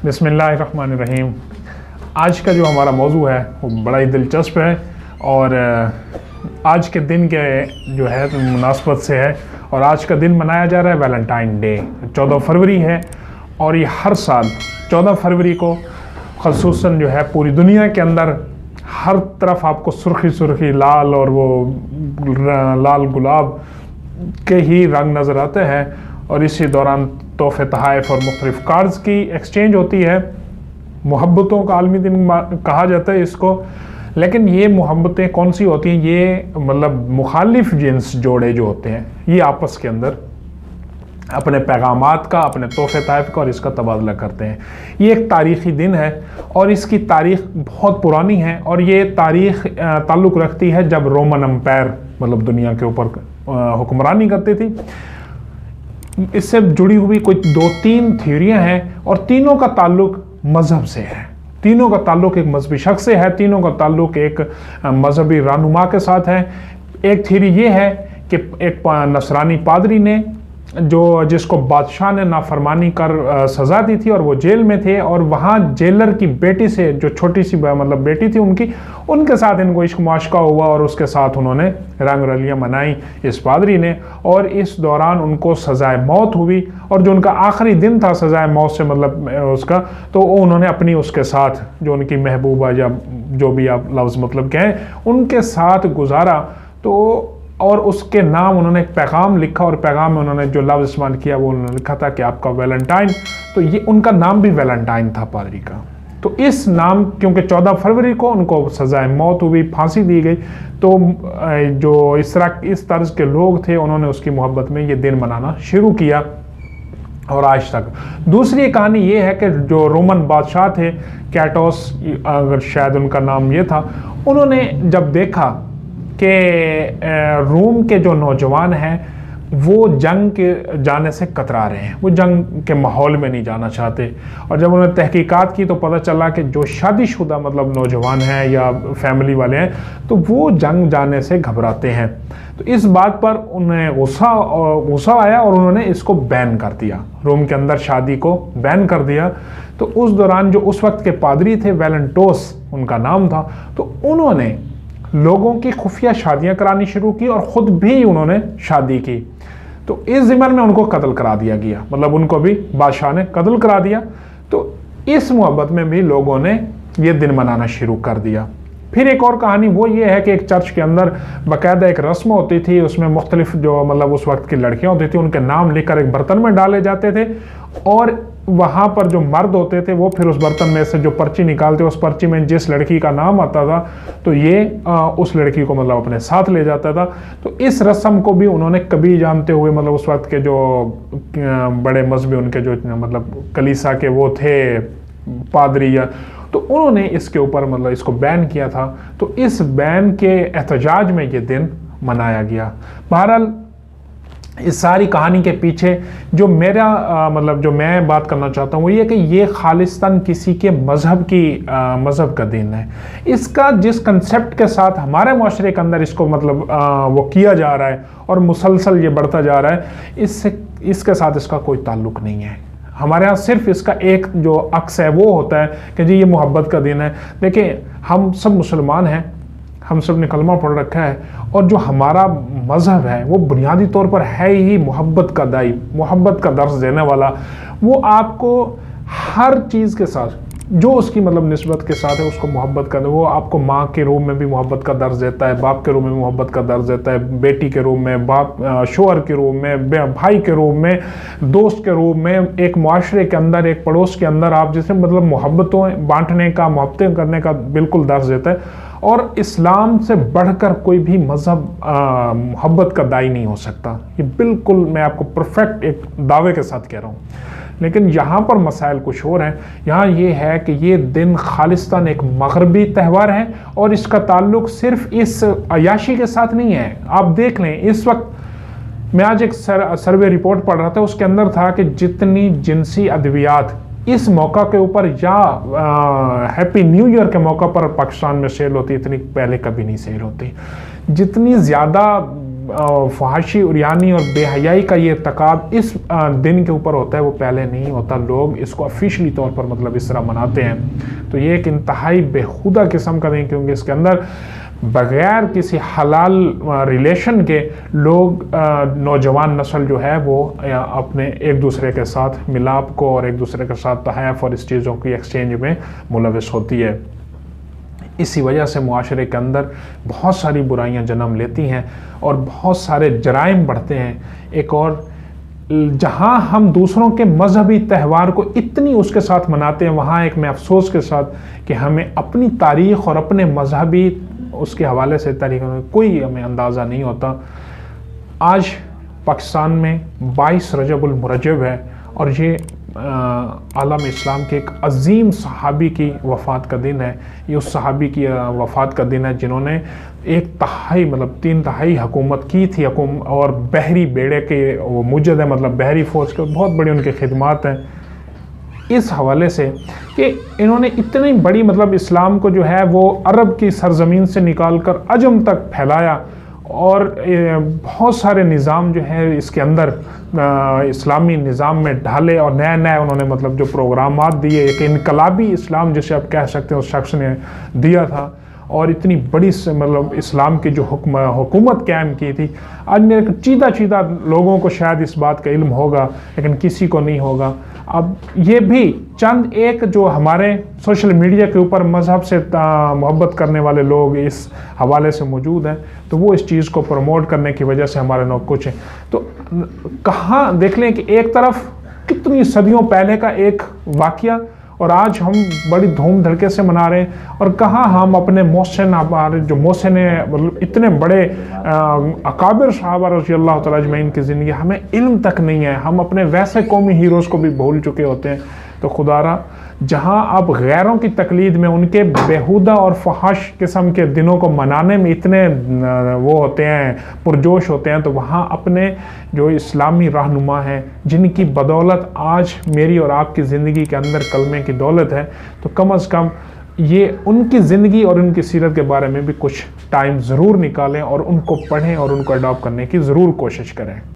बिस्मिल्लाहिर्रहमानिर्रहीम। आज का जो हमारा मौजू है वो बड़ा ही दिलचस्प है और आज के दिन के जो है तो मुनासबत से है। और आज का दिन मनाया जा रहा है वैलेंटाइन डे, 14 फरवरी है। और ये हर साल 14 फरवरी को ख़ुसूसन जो है पूरी दुनिया के अंदर हर तरफ आपको सुर्खी सुर्खी लाल और वो लाल गुलाब के ही रंग नज़र आते हैं। और इसी दौरान तोहफ़े तहाइफ और मुख्तलिफ कार्ड्स की एक्सचेंज होती है। मोहब्बतों का आलमी दिन कहा जाता है इसको। लेकिन ये मोहब्बतें कौन सी होती हैं? ये मतलब मुखालिफ जिन्स जोड़े जो होते हैं ये आपस के अंदर अपने पैगामात का, अपने तोहफ़े तहफ़ का और इसका तबादला करते हैं। ये एक तारीख़ी दिन है और इसकी तारीख़ बहुत पुरानी है। और ये तारीख़ ताल्लुक़ रखती है जब रोमन अम्पायर मतलब दुनिया के ऊपर हुक्मरानी करती थी। इससे जुड़ी हुई कोई 2-3 थ्योरियाँ हैं और तीनों का ताल्लुक़ मज़हब से है। तीनों का ताल्लुक़ एक मजहबी शख्स से है, तीनों का ताल्लुक़ एक मजहबी रहनुमा के साथ है। एक थ्योरी ये है कि एक नसरानी पादरी ने जिसको बादशाह ने नाफरमानी कर सज़ा दी थी और वो जेल में थे, और वहाँ जेलर की बेटी से जो छोटी सी मतलब बेटी थी उनके साथ इनको इश्क मुआशका हुआ और उसके साथ उन्होंने रंग रलियाँ मनाई इस पादरी ने। और इस दौरान उनको सज़ाए मौत हुई और जो उनका आखिरी दिन था सज़ाए मौत से मतलब उसका, तो उन्होंने अपनी उसके साथ जो उनकी महबूबा या जो भी आप लफ्ज़ मतलब कहें उनके साथ गुजारा। तो और उसके नाम उन्होंने एक पैगाम लिखा और पैगाम में उन्होंने जो लफ्ज़ इस्तेमाल किया वो उन्होंने लिखा था कि आपका वैलेंटाइन। तो ये उनका नाम भी वैलेंटाइन था पादरी का। तो इस नाम क्योंकि 14 फरवरी को उनको सज़ाए मौत हुई, फांसी दी गई, तो जो इस तर्ज के लोग थे उन्होंने उसकी मोहब्बत में ये दिन मनाना शुरू किया और आज तक। दूसरी कहानी ये है कि जो रोमन बादशाह थे कैटोस, अगर शायद उनका नाम ये था, उन्होंने जब देखा कि रोम के जो नौजवान हैं वो जंग के जाने से कतरा रहे हैं, वो जंग के माहौल में नहीं जाना चाहते। और जब उन्होंने तहकीकात की तो पता चला कि जो शादीशुदा मतलब नौजवान हैं या फैमिली वाले हैं तो वो जंग जाने से घबराते हैं। तो इस बात पर उन्हें गुस्सा आया और उन्होंने इसको बैन कर दिया, रोम के अंदर शादी को बैन कर दिया। तो उस दौरान जो उस वक्त के पादरी थे, वैलेंटोस उनका नाम था, तो उन्होंने लोगों की खुफिया शादियां करानी शुरू की और ख़ुद भी उन्होंने शादी की। तो इस ज़िम्मन में उनको कत्ल करा दिया गया, मतलब उनको भी बादशाह ने कत्ल करा दिया। तो इस मोहब्बत में भी लोगों ने ये दिन मनाना शुरू कर दिया। फिर एक और कहानी वो ये है कि एक चर्च के अंदर बाकायदा एक रस्म होती थी, उसमें मुख्तलिफ जो मतलब उस वक्त की लड़कियां होती थी उनके नाम लिखकर एक बर्तन में डाले जाते थे और वहाँ पर जो मर्द होते थे वो फिर उस बर्तन में से जो पर्ची निकालते, उस पर्ची में जिस लड़की का नाम आता था तो ये उस लड़की को मतलब अपने साथ ले जाता था। तो इस रस्म को भी उन्होंने कभी जानते हुए मतलब उस वक्त के जो बड़े मजहबी उनके जो मतलब कलीसा के वो थे पादरी या, तो उन्होंने इसके ऊपर मतलब इसको बैन किया था। तो इस बैन के एहतजाज में ये दिन मनाया गया। बहरहाल इस सारी कहानी के पीछे जो मेरा मतलब जो मैं बात करना चाहता हूँ वो ये कि ये खालिस्तान किसी के मज़हब का दिन है। इसका जिस कंसेप्ट के साथ हमारे माशरे के अंदर इसको मतलब वो किया जा रहा है और मुसलसल ये बढ़ता जा रहा है, इसके साथ इसका कोई ताल्लुक़ नहीं है। हमारे यहाँ सिर्फ इसका एक जो अक्स है वो होता है कि जी ये मोहब्बत का दिन है। देखिए हम सब मुसलमान हैं, हम सब ने कलमा पढ़ रखा है और जो हमारा मज़हब है वो बुनियादी तौर पर है ही मोहब्बत का दाई, मोहब्बत का दर्स देने वाला। वो आपको हर चीज़ के साथ जो उसकी मतलब निस्बत के साथ है उसको मोहब्बत करना। वो आपको माँ के रूप में भी मोहब्बत का दर्ज देता है, बाप के रूप में मोहब्बत का दर्ज देता है, बेटी के रूप में, बाप शोहर के रूप में, भाई के रूप में, दोस्त के रूप में, एक माशरे के अंदर, एक पड़ोस के अंदर आप जैसे मतलब मोहब्बतें बांटने का, मोहब्बतें करने का बिल्कुल दर्ज देता है। और इस्लाम से बढ़कर कोई भी मज़हब मोहब्बत का दाई नहीं हो सकता। ये बिल्कुल मैं आपको परफेक्ट एक दावे के साथ कह रहा हूँ। लेकिन यहाँ पर मसाइल कुछ और हैं। यहाँ ये है कि ये दिन खालिस्तान एक मगरबी त्यौहार है और इसका ताल्लुक़ सिर्फ इस अयाशी के साथ नहीं है। आप देख लें, इस वक्त मैं आज एक सर्वे रिपोर्ट पढ़ रहा था, उसके अंदर था कि जितनी जिनसी अद्वियात इस मौका के ऊपर या हैप्पी न्यू ईयर के मौका पर पाकिस्तान में सेल होती, इतनी पहले कभी नहीं सेल होती। जितनी ज़्यादा फहाशी उरियानी और बेहयाई का ये तकाब इस दिन के ऊपर होता है, वो पहले नहीं होता। लोग इसको ऑफिशियली तौर पर मतलब इस तरह मनाते हैं। तो ये एक इंतहाई बेहुदा किस्म का दिन, क्योंकि इसके अंदर बग़ैर किसी हलाल रिलेशन के लोग नौजवान नस्ल जो है वो अपने एक दूसरे के साथ मिलाप को और एक दूसरे के साथ तहफ़ और इस चीज़ों की एक्सचेंज में मुलविस होती है। इसी वजह से मुआशरे के अंदर बहुत सारी बुराइयां जन्म लेती हैं और बहुत सारे जराइम बढ़ते हैं। एक और, जहां हम दूसरों के मजहबी त्यौहार को इतनी उसके साथ मनाते हैं, वहां एक मैं अफसोस के साथ कि हमें अपनी तारीख़ और अपने मजहबी उसके हवाले से तारीख़ कोई हमें अंदाज़ा नहीं होता। आज पाकिस्तान में 22 रजबुल मुरज्जब है और ये आलम इस्लाम के एक अजीम सहाबी की वफ़ात का दिन है। ये उस सहाबी की वफ़ात का दिन है जिन्होंने एक तिहाई मतलब 3/3 हुकूमत की थी और बहरी बेड़े के वो मुजद है, मतलब बहरी फ़ौज के बहुत बड़ी उनकी खिदमात हैं। इस हवाले से कि इन्होंने इतनी बड़ी मतलब इस्लाम को जो है वो अरब की सरज़मीन से निकाल कर अजम तक फैलाया और बहुत सारे निज़ाम जो है इसके अंदर इस्लामी निज़ाम में ढाले और नए नए उन्होंने मतलब जो प्रोग्रामात दिए, एक इनकलाबी इस्लाम जिसे आप कह सकते हैं उस शख्स ने दिया था और इतनी बड़ी मतलब इस्लाम की जो हुकूमत कायम की थी। आज मेरे चीदा लोगों को शायद इस बात का इल्म होगा, लेकिन किसी को नहीं होगा। अब ये भी चंद एक जो हमारे सोशल मीडिया के ऊपर मज़हब से मोहब्बत करने वाले लोग इस हवाले से मौजूद हैं, तो वो इस चीज़ को प्रमोट करने की वजह से हमारे लोग कुछ हैं। तो कहाँ देख लें कि एक तरफ कितनी सदियों पहले का एक वाक़या और आज हम बड़ी धूम धड़के से मना रहे हैं, और कहाँ हम अपने मोहसिन, हमारे जो मोहसिन मतलब इतने बड़े अकाबिर साहबा रज़ी अल्लाह तआला अजमईन की ज़िंदगी हमें इल्म तक नहीं है। हम अपने वैसे कौमी हीरोज़ को भी भूल चुके होते हैं। तो खुदारा, जहाँ आप गैरों की तकलीद में उनके बेहुदा और फहाश किस्म के दिनों को मनाने में इतने वो होते हैं, पुरजोश होते हैं, तो वहाँ अपने जो इस्लामी रहनुमा हैं जिनकी बदौलत आज मेरी और आपकी ज़िंदगी के अंदर कलमे की दौलत है, तो कम अज़ कम ये उनकी ज़िंदगी और उनकी सीरत के बारे में भी कुछ टाइम ज़रूर निकालें और उनको पढ़ें और उनको अडॉप्ट करने की ज़रूर कोशिश करें।